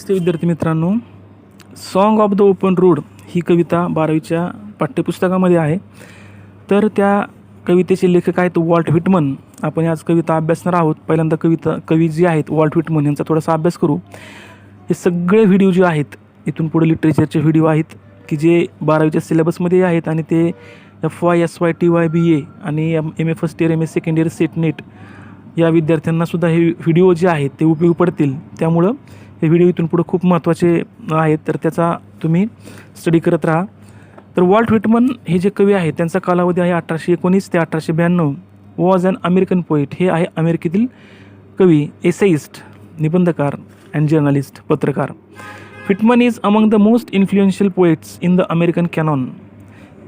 नमस्ते विद्यार्थी मित्रांनो. Song of the open road ही कविता 12वीच्या पाठ्यपुस्तकामध्ये आहे. तर त्या कवितेचे लेखक आहेत वॉल्ट व्हिटमन. आपण आज कविता अभ्यासणार आहोत. पहिल्यांदा कवी जे आहेत वॉल्ट व्हिटमन यांचा थोडासा अभ्यास करू. हे सगळे व्हिडिओ जे आहेत इथून पुढे लिटरेचरचे व्हिडिओ आहेत की जे 12वीच्या सिलेबसमध्ये आहेत आणि ते FY SY TY BA आणि MA first year MA second year set net या विद्यार्थ्यांनासुद्धा हे व्हिडिओ जे आहेत ते उपयोगी पडतील. त्यामुळं हे व्हिडिओ इथून पुढं खूप महत्त्वाचे आहेत, तर त्याचा तुम्ही स्टडी करत राहा. तर वॉल्ट व्हिटमन हे जे कवी आहेत त्यांचा कालावधी आहे 1819 ते 1892. Was an American poet. हे आहे अमेरिकेतील कवी, एसेइस्ट, निबंधकार अँड जर्नलिस्ट, पत्रकार. Whitman is among the most influential poets in the American canon.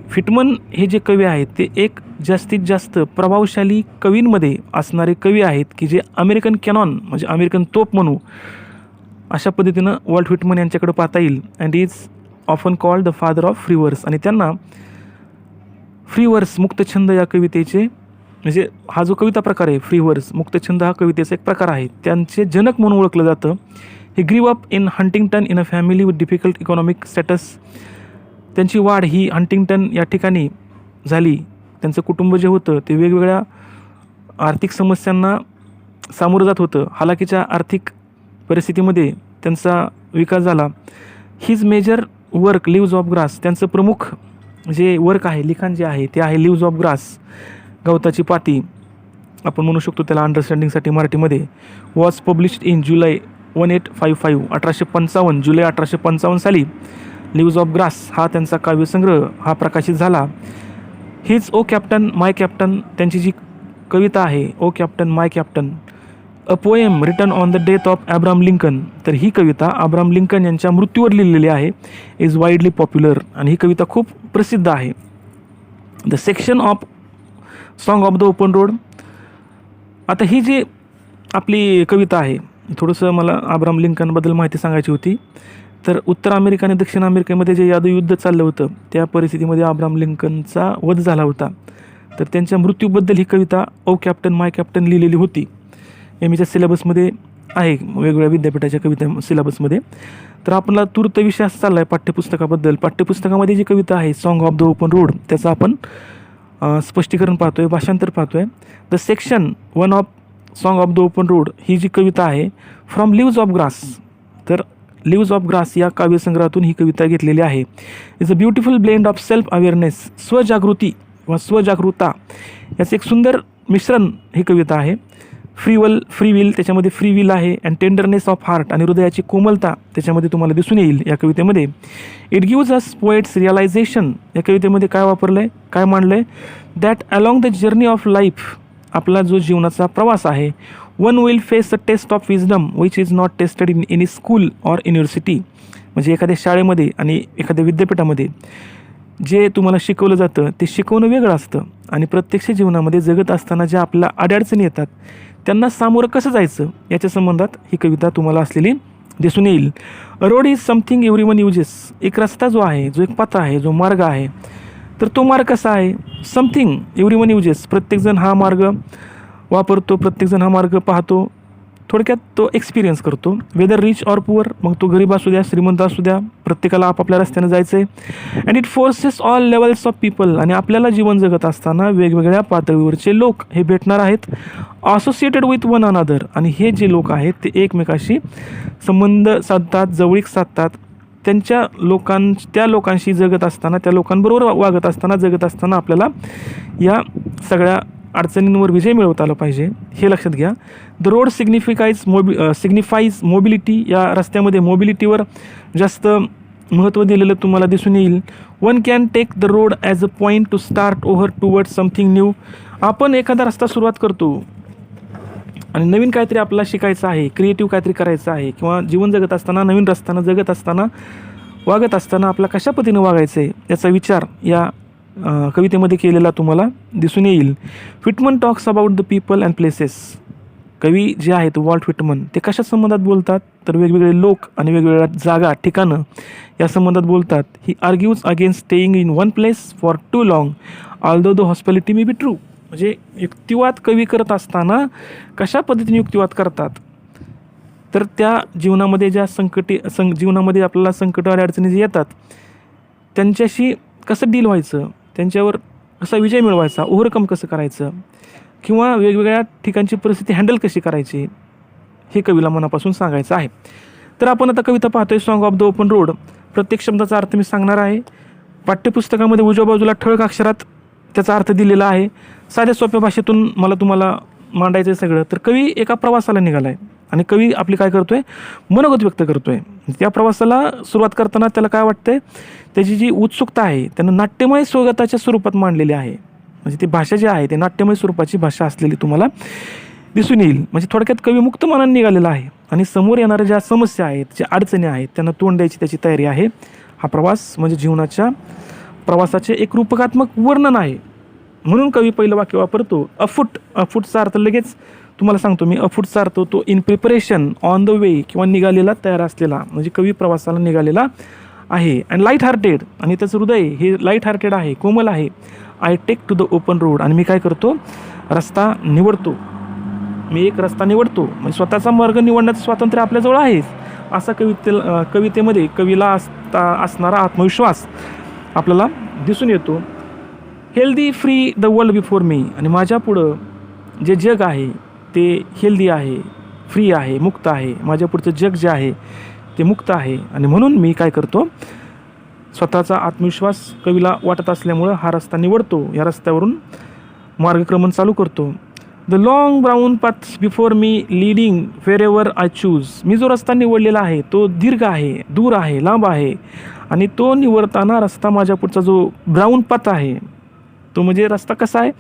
Whitman हे जे कवी आहेत ते एक जास्तीत जास्त प्रभावशाली कवींमध्ये असणारे कवी आहेत की जे अमेरिकन कॅनॉन म्हणजे अमेरिकन तोप म्हणू अशा पद्धतीनं वॉल्ट व्हिटमन यांच्याकडे पाहता येईल. And is often called the father of free वर्स. आणि त्यांना फ्री वर्स मुक्तछंद या कवितेचे म्हणजे हा जो कविता प्रकार आहे फ्री वर्स मुक्तछंद हा कवितेचा एक प्रकार आहे, त्यांचे जनक म्हणून ओळखलं जातं. He grew up in Huntington in a family with difficult economic status. त्यांची वाढ ही हंटिंग्टन या ठिकाणी झाली. त्यांचं कुटुंब जे होतं ते वेगवेगळ्या आर्थिक समस्यांना सामोरं जात होतं. हालाकीच्या आर्थिक परिस्थितीमध्ये त्यांचा विकास झाला. His major work Leaves of Grass. त्यांचं प्रमुख जे वर्क आहे लिखाण जे आहे ते आहे लिव्ज ऑफ ग्रास, गवताची पाती आपण म्हणू शकतो त्याला अंडरस्टँडिंगसाठी मराठीमध्ये. वॉज पब्लिश्ड इन जुलै 1855 1855 जुलै 1855 साली लिव्ज ऑफ ग्रास हा त्यांचा काव्यसंग्रह हा प्रकाशित झाला. His O captain my captain. त्यांची जी कविता आहे O captain my captain, a poem written on the death of Abraham Lincoln. तर ही कविता अब्राहम लिंकन यांच्या मृत्यूवर लिहिलेली आहे. इज वाईडली पॉप्युलर आणि ही कविता खूप प्रसिद्ध आहे. The section of song of the open road. आता ही जी आपली कविता आहे थोडंसं मला अब्राहम लिंकनबद्दल माहिती सांगायची होती. तर उत्तर अमेरिका आणि दक्षिण अमेरिकेमध्ये जे यादव युद्ध चाललं होतं त्या परिस्थितीमध्ये अब्राहम लिंकनचा वध झाला होता. तर त्यांच्या मृत्यूबद्दल ही कविता ओ कॅप्टन माय कॅप्टन लिहिलेली होती. एमएच्या सिलेबसमध्ये आहे, वेगवेगळ्या विद्यापीठाच्या कविता सिलेबसमध्ये. तर आपला तूर्त विषय असा चालला आहे पाठ्यपुस्तकाबद्दल. पाठ्यपुस्तकामध्ये जी कविता आहे song of the open road त्याचं आपण स्पष्टीकरण पाहतो आहे, भाषांतर पाहतो आहे. The section 1 of song of the open road ही जी कविता आहे फ्रॉम लिव्ज ऑफ ग्रास. तर लिव्ज ऑफ ग्रास या काव्यसंग्रहातून ही कविता घेतलेली आहे. Is a beautiful blend of self awareness. स्वजागृती व स्वजागृता याचं एक सुंदर मिश्रण ही कविता आहे. फ्री विल त्याच्यामध्ये फ्री विल आहे. अँड टेंडरनेस ऑफ हार्ट आणि हृदयाची कोमलता त्याच्यामध्ये तुम्हाला दिसून येईल या कवितेमध्ये. It gives us poet's realization. या कवितेमध्ये काय वापरलं आहे, काय मांडलं आहे, that along the journey of life, आपला जो जीवनाचा प्रवास आहे, one will face a test of wisdom which is not tested in any school or university. म्हणजे एखाद्या शाळेमध्ये आणि एखाद्या विद्यापीठामध्ये जे तुम्हाला शिकवलं जातं ते शिकवणं वेगळं असतं आणि प्रत्यक्ष जीवनामध्ये जगत असताना ज्या आपल्या अडचणी येतात त्यांना सामोरं कसं जायचं याच्या संबंधात ही कविता तुम्हाला असलेली दिसून येईल. A road is something everyone uses. एक रस्ता जो आहे, जो एक पथ आहे, जो मार्ग आहे, तर तो मार्ग कसा आहे, समथिंग एव्हरीवन युजेस. प्रत्येकजण हा मार्ग वापरतो, प्रत्येकजण हा मार्ग पाहतो, थोडक्यात तो एक्सपिरियन्स करतो. वेदर रिच ऑर पुअर, मग तो गरीब असू द्या श्रीमंत असू द्या, प्रत्येकाला आपापल्या रस्त्यानं जायचं आहे. And it forces all levels of people. आणि आपल्याला जीवन जगत असताना वेगवेगळ्या पातळीवरचे लोक हे भेटणार आहेत. Associated with one another. आणि हे जे लोक आहेत ते एकमेकाशी संबंध साधतात, जवळीक साधतात. त्या लोकांशी जगत असताना, त्या लोकांबरोबर वागत असताना, जगत असताना आपल्याला या सगळ्या अडचणींवर विजय मिळवता आला पाहिजे हे लक्षात घ्या. The road signifies mobility. या रस्त्यामध्ये मोबिलिटीवर जास्त महत्त्व दिलेलं तुम्हाला दिसून येईल. One can take the road as a point to start over toward something new. आपण एखादा रस्ता सुरुवात करतो आणि नवीन काहीतरी आपल्याला शिकायचं आहे, क्रिएटिव्ह काहीतरी करायचं आहे, किंवा जीवन जगत असताना, नवीन रस्त्यानं जगत असताना, वागत असताना आपला कशा पद्धतीनं वागायचं आहे याचा विचार या कवितेमध्ये केलेला तुम्हाला दिसून येईल. Whitman talks about the people and places. कवी जे आहेत वॉल्ट व्हिटमन ते कशा संबंधात बोलतात, तर वेगवेगळे लोक आणि वेगवेगळ्या जागा ठिकाणं या संबंधात बोलतात. He argues against staying in one place for too long although the hospitality may be true. म्हणजे युक्तिवाद कवी करत असताना कशा पद्धतीने युक्तिवाद करतात तर त्या जीवनामध्ये ज्या जीवनामध्ये आपल्याला संकटवाल्या अडचणी जे येतात त्यांच्याशी कसं डील व्हायचं, त्यांच्यावर कसा विजय मिळवायचा, ओव्हरकम कसं करायचं, किंवा वेगवेगळ्या ठिकाणची परिस्थिती हँडल कशी करायची, हे कवीला मनापासून सांगायचं आहे. तर आपण आता कविता पाहतोय song of the open road. प्रत्येक शब्दाचा अर्थ मी सांगणार आहे. पाठ्यपुस्तकामध्ये उजव्या बाजूला ठळक अक्षरात त्याचा अर्थ दिलेला आहे. साध्या सोप्या भाषेतून तुम्हाला मांडायचं आहे सगळं. तर कवी एका प्रवासाला निघाला आहे आणि कवी आपली काय करतोय, मनोगत व्यक्त करतोय. त्या प्रवासाला सुरुवात करताना त्याला काय वाटतंय, त्याची जी उत्सुकता आहे त्यानं नाट्यमय स्वगताच्या स्वरूपात मांडलेली आहे. म्हणजे ती भाषा जी आहे ते नाट्यमय स्वरूपाची भाषा असलेली तुम्हाला दिसून येईल. म्हणजे थोडक्यात कवी मुक्त मनाने निघालेला आहे आणि समोर येणाऱ्या ज्या समस्या आहेत, ज्या अडचणी आहेत त्यांना तोंड द्यायची त्याची तयारी आहे. हा प्रवास म्हणजे जीवनाच्या प्रवासाचे एक रूपकात्मक वर्णन आहे. म्हणून कवी पहिलं वाक्य वापरतो अफूट. अफूटचा अर्थ लगेच तुम्हाला सांगतो मी. अफूटचा अर्थ तो in preparation, on the way, किंवा निघालेला, तयार असलेला. म्हणजे कवी प्रवासाला निघालेला आहे. अँड लाईट हार्टेड, आणि त्याचं हृदय हे लाईट हार्टेड आहे, कोमल आहे. I take to the open road, आणि मी काय करतो, रस्ता निवडतो. मी एक रस्ता निवडतो. म्हणजे स्वतःचा मार्ग निवडण्याचं स्वातंत्र्य आपल्याजवळ आहे. असा कवितेमध्ये कवीला असणारा आत्मविश्वास आपल्याला दिसून येतो. Healthy free the world before me, आणि माझ्या पुढं जे जग आहे ते हेल्दी आहे, फ्री आहे, मुक्त आहे. माझ्या पुढचं जग जे आहे ते मुक्त आहे. आणि म्हणून मी काय करतो, स्वतःचा आत्मविश्वास कवीला वाटत असल्यामुळं हा रस्ता निवडतो. या रस्त्यावरून मार्गक्रमण चालू करतो. The long brown path before me leading wherever I choose. मी जो रस्ता निवडलेला आहे तो दीर्घ आहे, दूर आहे, लांब आहे. आणि तो निवडताना रस्ता माझ्या पुढचा जो ब्राऊन पाथ आहे तो म्हणजे रस्ता कसा आहे,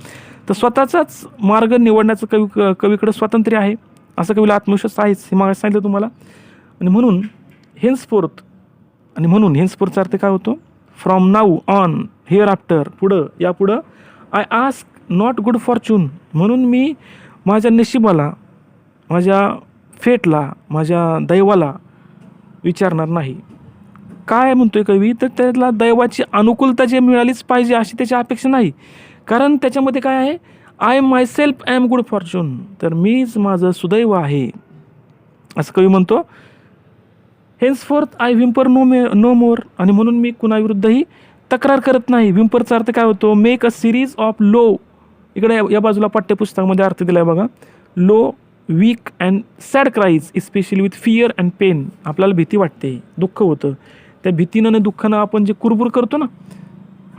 तर स्वतःचाच मार्ग निवडण्याचं कवीकडं स्वातंत्र्य आहे. असं कवीला आत्मविश्वास आहेच, हे मागे सांगितलं तुम्हाला. आणि म्हणून हेन्सफोर्थचा अर्थ काय होतो, from now on, here after, पुढं, यापुढं. I ask not good Fortune, म्हणून मी माझ्या नशिबाला, माझ्या फेटला, माझ्या दैवाला विचारणार नाही. काय म्हणतोय कवी, तर त्याला दैवाची अनुकूलता जे मिळालीच पाहिजे अशी त्याची अपेक्षा नाही. कारण त्याच्यामध्ये काय आहे, I myself am good Fortune, तर मीच माझं सुदैव आहे असं कवी म्हणतो. हेन्सफोर्थ आय विम्पर नो मोर, आणि म्हणून मी कुणाविरुद्धही तक्रार करत नाही. विम्परचा अर्थ काय होतो, make a series of low. इकडे या बाजूला पाठ्यपुस्तकामध्ये अर्थ दिला आहे बघा. Low, weak and sad cries especially with fear and pain. आपल्याला भीती वाटते, दुःख होतं. त्या भीतीनं आणि दुःखानं आपण जे कुरबुर करतो ना,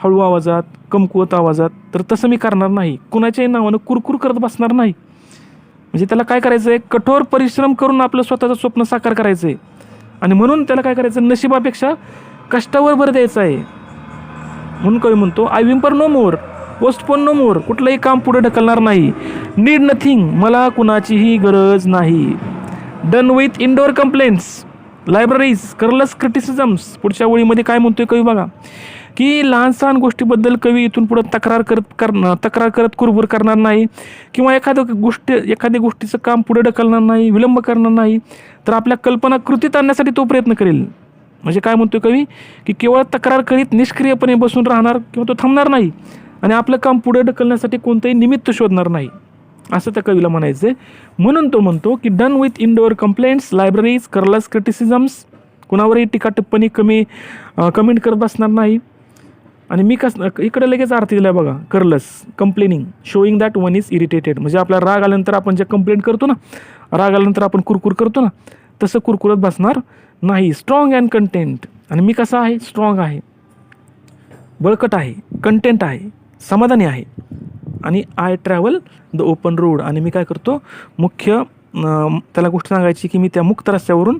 हळू आवाजात, कमकुवत आवाजात, तर तसं मी करणार नाही. कुणाच्याही नावानं कुरकुर करत बसणार नाही. म्हणजे त्याला काय करायचं आहे, कठोर परिश्रम करून आपलं स्वतःचं स्वप्न साकार करायचं आहे. आणि म्हणून त्याला काय करायचं, नशिबापेक्षा कष्टावर भर द्यायचं आहे. म्हणून कवी म्हणतो I whimper no more, postpone no more, कुठलंही काम पुढे ढकलणार नाही. नीड नथिंग, मला कुणाचीही गरज नाही. Done with indoor complaints, libraries, querulous criticisms. पुढच्या ओळीमध्ये काय म्हणतोय कवी बघा, की लहान सहान गोष्टीबद्दल कवी इथून पुढं तक्रार करत कुरबुर करणार नाही, किंवा एखाद्या गोष्टीचं काम पुढे ढकलणार नाही, विलंब करणार नाही, तर आपल्या कल्पना कृतीत आणण्यासाठी तो प्रयत्न करेल. म्हणजे काय म्हणतोय कवी, की केवळ तक्रार करीत निष्क्रियपणे बसून राहणार किंवा तो थांबणार नाही आणि आपलं काम पुढे ढकलण्यासाठी कोणतंही निमित्त शोधणार नाही, असं त्या कवीला म्हणायचं आहे. म्हणून तो म्हणतो की done with indoor complaints, libraries, querulous criticisms, कुणावरही टीका टिप्पणी कमेंट करत बसणार नाही. आणि मी इकडे लगेच अर्थ दिला बघा, querulous, complaining, showing that one is irritated. म्हणजे आपला राग आल्यानंतर आपण जे कंप्लेंट करतो ना, राग आल्यानंतर आपण कुरकुर करतो ना, तसं कुरकुरत बसणार नाही. स्ट्रॉंग अँड कंटेंट, आणि मी कसा आहे, स्ट्रॉंग आहे, बळकट आहे, कंटेंट आहे, समाधानी आहे. आणि I travel the open road, आणि मी काय करतो, त्याला गोष्ट सांगायची की मी त्या मुक्त रस्त्यावरून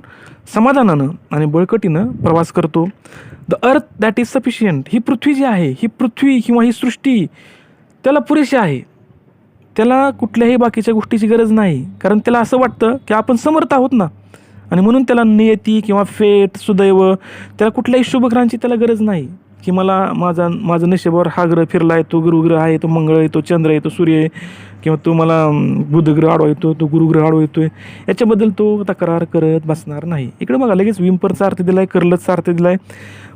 समाधानानं आणि बळकटीनं प्रवास करतो. The earth that is sufficient, ही पृथ्वी जी आहे, ही पृथ्वी किंवा ही सृष्टी त्याला पुरेशी आहे. त्याला कुठल्याही बाकीच्या गोष्टीची गरज नाही, कारण त्याला असं वाटतं की आपण समर्थ आहोत ना. आणि म्हणून त्याला नियती किंवा फेट, सुदैव, त्याला कुठल्याही शुभग्रहांची त्याला गरज नाही, की मला माझं नशिबावर हा ग्रह फिरला आहे, तो गुरुग्रह आहे, तो मंगळ आहे, तो चंद्र आहे, तो सूर्य आहे, किंवा तो मला बुधग्रह आडवा येतो, तो गुरुग्रह आडवा येतोय, याच्याबद्दल तो तक्रार करत बसणार नाही. इकडे बघा लगेच विम्परचा अर्थ दिला आहे, करलसचा अर्थ दिला आहे.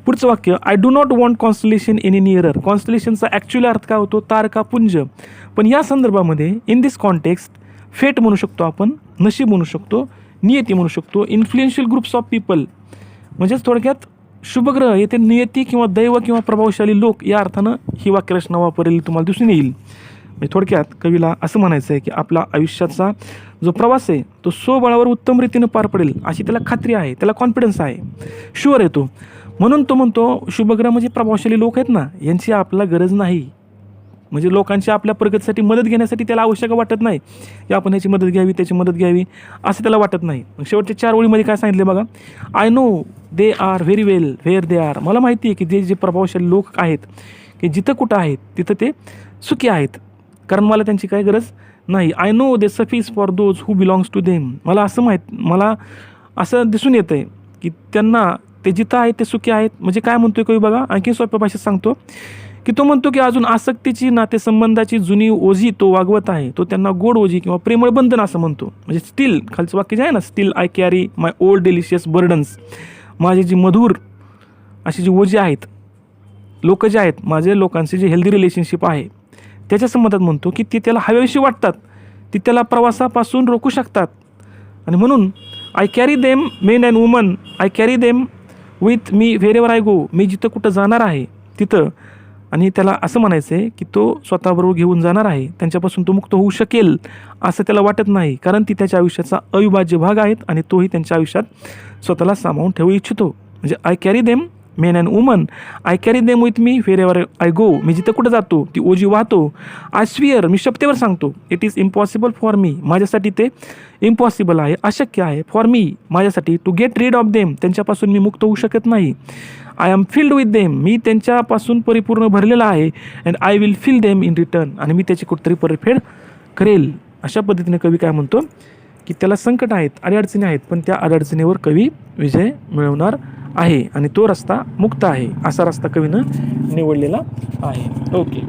पुढचं वाक्य, I do not want constellation in nearer. कॉन्स्टलेशनचा ॲक्च्युअली अर्थ काय होतो, तारकापुंज. पण या संदर्भामध्ये इन दिस कॉन्टेक्स्ट फेट म्हणू शकतो आपण, नशीब म्हणू शकतो, नियती म्हणू शकतो. इन्फ्लुएन्शियल ग्रुप्स ऑफ पीपल म्हणजेच थोडक्यात शुभग्रह येथे नियती किंवा दैव किंवा प्रभावशाली लोक या अर्थानं ही वाक्यरचना वापरलेली तुम्हाला दिसून येईल. म्हणजे थोडक्यात कवीला असं म्हणायचं आहे की आपला आयुष्याचा जो प्रवास आहे तो स्वबळावर उत्तम रीतीनं पार पडेल अशी त्याला खात्री आहे, त्याला कॉन्फिडन्स आहे, शुअर आहे तो. म्हणून तो म्हणतो शुभग्रह म्हणजे प्रभावशाली लोक आहेत ना, यांची आपल्याला गरज नाही. म्हणजे लोकांची आपल्या प्रगतीसाठी मदत घेण्यासाठी त्याला आवश्यक वाटत नाही की आपण ह्याची मदत घ्यावी त्याची मदत घ्यावी असं त्याला वाटत नाही. शेवटच्या 4 ओळीमध्ये काय सांगितले बघा, I know they are very well where they are. मला माहिती आहे की जे जे प्रभावशाली लोक आहेत की जिथं कुठं आहेत तिथं ते सुखी आहेत, कारण मला त्यांची काही गरज नाही. I know they suffice for those who belongs to them. मला असं दिसून येतं आहे की त्यांना ते जिथं आहेत ते सुखी आहेत. म्हणजे काय म्हणतोय कवी बघा, आणखी सोप्या भाषेत सांगतो की तो म्हणतो की अजून आसक्तीची नातेसंबंधाची जुनी ओझी तो वागवत आहे, तो त्यांना गोड ओझी किंवा प्रेमळ बंधन असं म्हणतो. म्हणजे स्टील खालचं वाक्य जे आहे ना, still I carry my old delicious burdens. माझी जी मधुर अशी जी ओझी आहेत, लोक जे आहेत माझे, लोकांचे जे हेल्दी रिलेशनशिप आहे त्याच्या संबंधात म्हणतो की ती त्याला हव्याविषयी वाटतात, ती त्याला प्रवासापासून रोखू शकतात. आणि म्हणून I carry them men and women, I carry them with me wherever I go. मी जिथं कुठं जाणार आहे तिथं, आणि त्याला असं म्हणायचं आहे की तो स्वतःबरोबर घेऊन जाणार आहे, त्यांच्यापासून तो मुक्त होऊ शकेल असं त्याला वाटत नाही, कारण ती त्याच्या आयुष्याचा अविभाज्य भाग आहेत आणि तोही त्यांच्या आयुष्यात स्वतःला सामावून ठेवू इच्छितो. म्हणजे I carry them men and women, I carry them with me wherever I go. मी जिथं कुठं जातो ती ओझी वाहतो. आय स्विअर, मी शपथेवर सांगतो, it is impossible for me, माझ्यासाठी ते इम्पॉसिबल आहे, अशक्य आहे, फॉर मी, माझ्यासाठी, to get rid of them, त्यांच्यापासून मी मुक्त होऊ शकत नाही. I am filled with them, मी त्यांच्यापासून परिपूर्ण भरलेला आहे. And I will fill them in return, आणि मी त्याची कुठेतरी परतफेड करेल. अशा पद्धतीने कवी काय म्हणतो की त्याला संकट आहेत, अडीअडचणी आहेत, पण त्या अडचणीवर कवी विजय मिळवणार आहे आणि तो रस्ता मुक्त आहे, असा रस्ता कवीनं निवडलेला आहे. ओके.